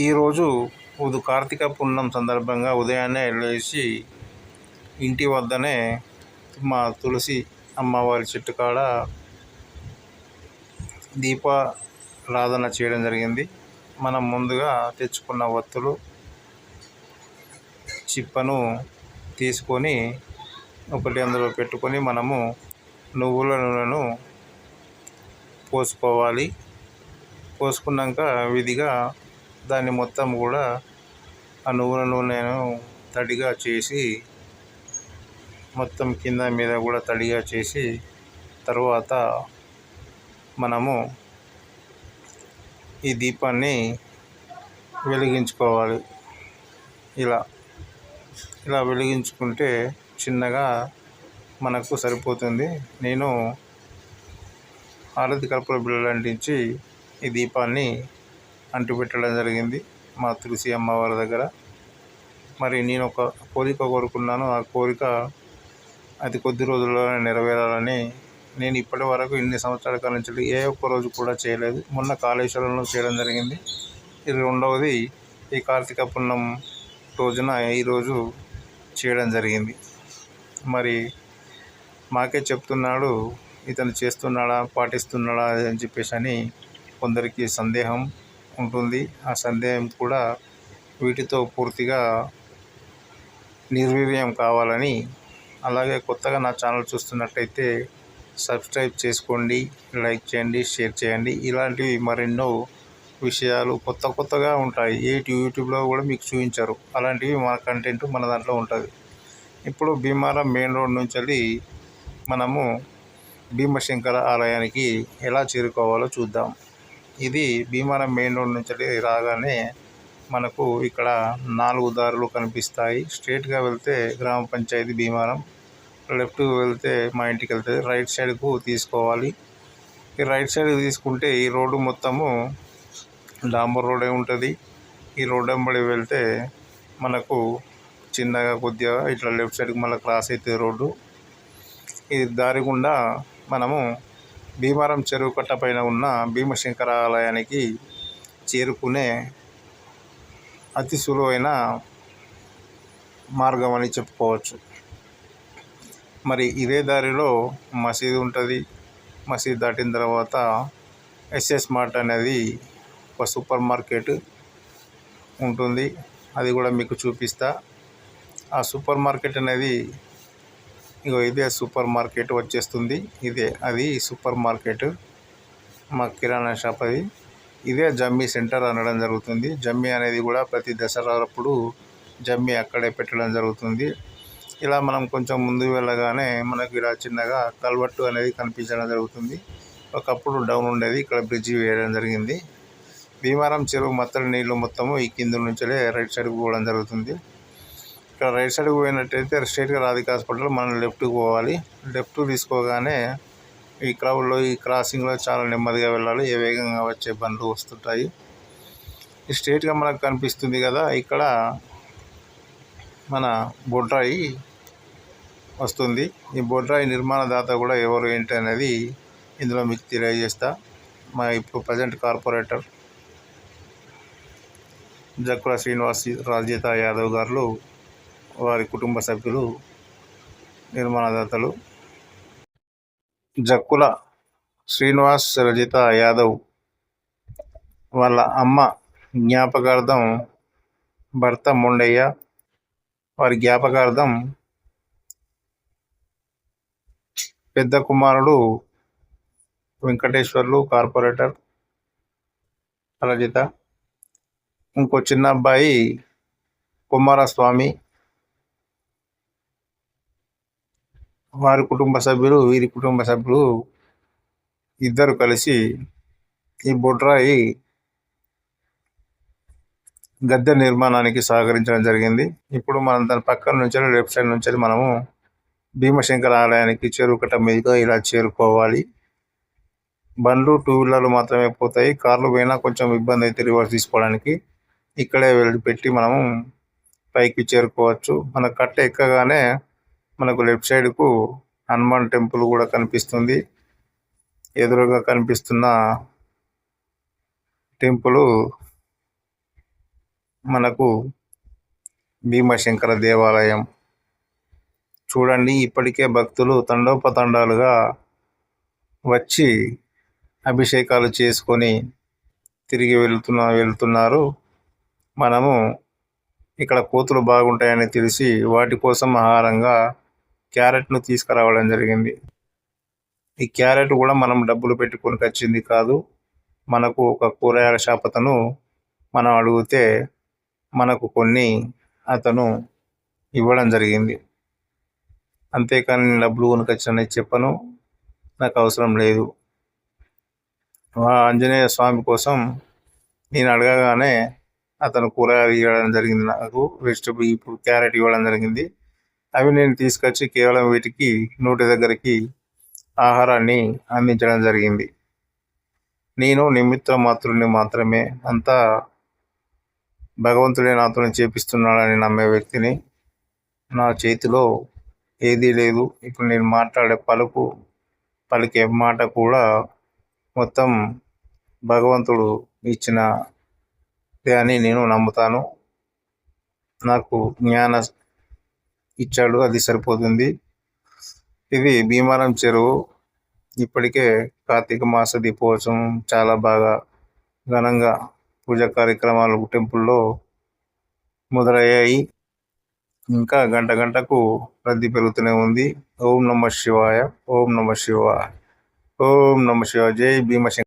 ఈరోజు కార్తీక పున్నం సందర్భంగా ఉదయాన్నే లేచి ఇంటి వద్దనే మా తులసి అమ్మవారి చెట్టు కాడ దీపారాధన చేయడం జరిగింది. మనం ముందుగా తెచ్చుకున్న వత్తులు చిప్పను తీసుకొని ఒకటి అందులో పెట్టుకొని మనము నువ్వుల నూనెను పోసుకోవాలి. పోసుకున్నాక విధిగా దాన్ని మొత్తం కూడా ఆ నువ్వుల నూనెను తడిగా చేసి మొత్తం కింద మీద కూడా తడిగా చేసి తర్వాత మనము ఈ దీపాన్ని వెలిగించుకోవాలి. ఇలా వెలిగించుకుంటే చిన్నగా మనకు సరిపోతుంది. నేను హారతి కర్పూర బిళ్ళలు అంటించి ఈ దీపాన్ని అంటిపెట్టడం జరిగింది మా తులసి అమ్మవారి దగ్గర. మరి నేను ఒక కోరిక కోరుకున్నాను. ఆ కోరిక అతి కొద్ది రోజుల్లోనే నెరవేరాలని నేను ఇప్పటి వరకు ఇన్ని సంవత్సరాల కాలం నుంచి ఏ ఒక్క రోజు కూడా చేయలేదు. మొన్న కాళేశ్వరంలో చేయడం జరిగింది. ఇది రెండవది ఈ కార్తీక పున్నం రోజున ఈరోజు చేయడం జరిగింది. మరి మాకే చెప్తున్నాడు, ఇతను చేస్తున్నాడా పాటిస్తున్నాడా అని చెప్పేసి అని కొందరికి సందేహం ఉంటుంది. ఆ సందేహం కూడా వీటితో పూర్తిగా నిర్వీర్యం కావాలని, అలాగే కొత్తగా నా ఛానల్ చూస్తున్నట్టయితే సబ్స్క్రైబ్ చేసుకోండి, లైక్ చేయండి, షేర్ చేయండి. ఇలాంటివి మరెన్నో విషయాలు కొత్తగా ఉంటాయి. యూట్యూబ్లో కూడా మీకు చూపించారు. అలాంటివి మన కంటెంట్ మన దాంట్లో ఉంటుంది. ఇప్పుడు భీమారం మెయిన్ రోడ్ నుంచి మనము భీమశంకర ఆలయానికి ఎలా చేరుకోవాలో చూద్దాం. ఇది భీమారం మెయిన్ రోడ్ నుంచి రాగానే మనకు ఇక్కడ 4 దారులు కనిపిస్తాయి. స్ట్రైట్గా వెళ్తే గ్రామ పంచాయతీ భీమారం, లెఫ్ట్కి వెళ్తే మా ఇంటికి వెళ్తుంది. రైట్ సైడ్కు తీసుకోవాలి. ఈ రైట్ సైడ్ తీసుకుంటే ఈ రోడ్డు మొత్తము డాంబర్ రోడే ఉంటుంది. ఈ రోడ్డు వెంబడి వెళ్తే మనకు చిన్నగా కొద్దిగా ఇట్లా లెఫ్ట్ సైడ్కి మళ్ళీ క్రాస్ అవుతుంది రోడ్డు. ఈ దారి గుండా మనము భీమారం చెరువు కట్ట పైన ఉన్న భీమశంకర ఆలయానికి చేరుకునే అతి సులువైన మార్గం అని చెప్పుకోవచ్చు. మరి ఇదే దారిలో మసీదు ఉంటుంది. మసీదు దాటిన తర్వాత ఎస్ఎస్ మార్ట్ అనేది ఒక సూపర్ మార్కెట్ ఉంటుంది. అది కూడా మీకు చూపిస్తా. ఆ సూపర్ మార్కెట్ అనేది ఇదే సూపర్ మార్కెట్ వచ్చేస్తుంది. అది సూపర్ మార్కెట్, మా కిరాణా షాప్. అది ఇదే జమ్మి సెంటర్ అనడం జరుగుతుంది. జమ్మి అనేది కూడా ప్రతి దసరా అప్పుడు జమ్మి అక్కడే పెట్టడం జరుగుతుంది. ఇలా మనం కొంచెం ముందుకు వెళ్ళగానే మనకు ఇలా చిన్నగా కల్వట్టు అనేది కనిపించడం జరుగుతుంది. ఒకప్పుడు డౌన్ ఉండేది, ఇక్కడ బ్రిడ్జి వేయడం జరిగింది. భీమారం చెరువు మత్తడి నీళ్ళు మొత్తము ఈ కింద నుంచే రైట్ సైడ్కి పోవడం జరుగుతుంది. ఇక్కడ రైట్ సైడ్కి పోయినట్టయితే స్ట్రైట్గా రాధిక హాస్పిటల్, మనం లెఫ్ట్కి పోవాలి. లెఫ్ట్ తీసుకోగానే ఈ క్రౌడ్లో ఈ క్రాసింగ్లో చాలా నెమ్మదిగా వెళ్ళాలి. ఏ వేగంగా వచ్చే బండ్లు వస్తుంటాయి. ఈ స్ట్రైట్గా మనకు కనిపిస్తుంది కదా, ఇక్కడ మన బొడ్రాయి వస్తుంది. ఈ బొడ్రాయి నిర్మాణదాత కూడా ఎవరు ఏంటి అనేది ఇందులో మీకు తెలియజేస్తా. మా ఇప్పుడు ప్రజెంట్ కార్పొరేటర్ జక్కుల శ్రీనివాస్ రాజిత యాదవ్ గారు, వారి కుటుంబ సభ్యులు నిర్మాణదాతలు. జక్కుల శ్రీనివాస్ రజిత యాదవ్ వాళ్ళ అమ్మ జ్ఞాపకార్థం భర్త మొండయ్య, వారి జ్ఞాపకార్థం పెద్ద కుమారుడు వెంకటేశ్వర్లు కార్పొరేటర్ రజిత, ఇంకో చిన్న అబ్బాయి కుమారస్వామి, వారి కుటుంబ సభ్యులు, వీరి కుటుంబ సభ్యులు ఇద్దరు కలిసి ఈ బొడ్రాయి గద్దె నిర్మాణానికి సహకరించడం జరిగింది. ఇప్పుడు మనం దాని పక్కన నుంచి లెఫ్ట్ సైడ్ నుంచి మనము భీమశంకర ఆలయానికి చెరువుకట్ట మీదుగా ఇలా చేరుకోవాలి. బండ్లు 2 వీలర్లు మాత్రమే పోతాయి. కార్లు పోయినా కొంచెం ఇబ్బంది అయితే రివర్స్ తీసుకోవడానికి ఇక్కడే పెట్టి మనము పైకి చేరుకోవచ్చు. మన కట్ట ఎక్కగానే మనకు లెఫ్ట్ సైడ్కు హనుమాన్ టెంపుల్ కూడా కనిపిస్తుంది. ఎదురుగా కనిపిస్తున్న టెంపుల్ మనకు భీమశంకర దేవాలయం చూడండి. ఇప్పటికే భక్తులు తండోపతండాలుగా వచ్చి అభిషేకాలు చేసుకొని తిరిగి వెళ్తున్నారు. మనము ఇక్కడ కోతులు బాగుంటాయని తెలిసి వాటి కోసం ఆహారంగా క్యారెట్ను తీసుకురావడం జరిగింది. ఈ క్యారెట్ కూడా మనం డబ్బులు పెట్టుకొని వచ్చింది కాదు. మనకు ఒక కూరగాయల షాప్ అతను మనం అడిగితే మనకు కొన్ని అతను ఇవ్వడం జరిగింది. అంతేకాని నేను డబ్బులు కొనుకొచ్చానని చెప్పను, నాకు అవసరం లేదు. ఆంజనేయ స్వామి కోసం నేను అడగగానే అతను కూరగాయలు ఇవ్వడం జరిగింది. నాకు వెజిటబుల్ ఇప్పుడు క్యారెట్ ఇవ్వడం జరిగింది. అవి నేను తీసుకొచ్చి కేవలం వీటికి నోటి దగ్గరికి ఆహారాన్ని అందించడం జరిగింది. నేను నిమిత్త మాత్రుడిని మాత్రమే, అంతా భగవంతుడే నాతో చేపిస్తున్నాడని నమ్మే వ్యక్తిని. నా చేతిలో ఏదీ లేదు. ఇప్పుడు నేను మాట్లాడే పలికే మాట కూడా మొత్తం భగవంతుడు ఇచ్చినదే అని నేను నమ్ముతాను. నాకు జ్ఞానం ఇచ్చాడు, అది సరిపోతుంది. ఇది భీమారం చెరువు. ఇప్పటికే కార్తీక మాస దీపోత్సవం చాలా బాగా ఘనంగా పూజా కార్యక్రమాలు టెంపుల్లో మొదలయ్యాయి. ఇంకా గంటకు రద్దీ పెరుగుతూనే ఉంది. ఓం నమ శివాయ, ఓం నమ శివాయ, ఓం నమ శివాయ. జై భీమశంకర.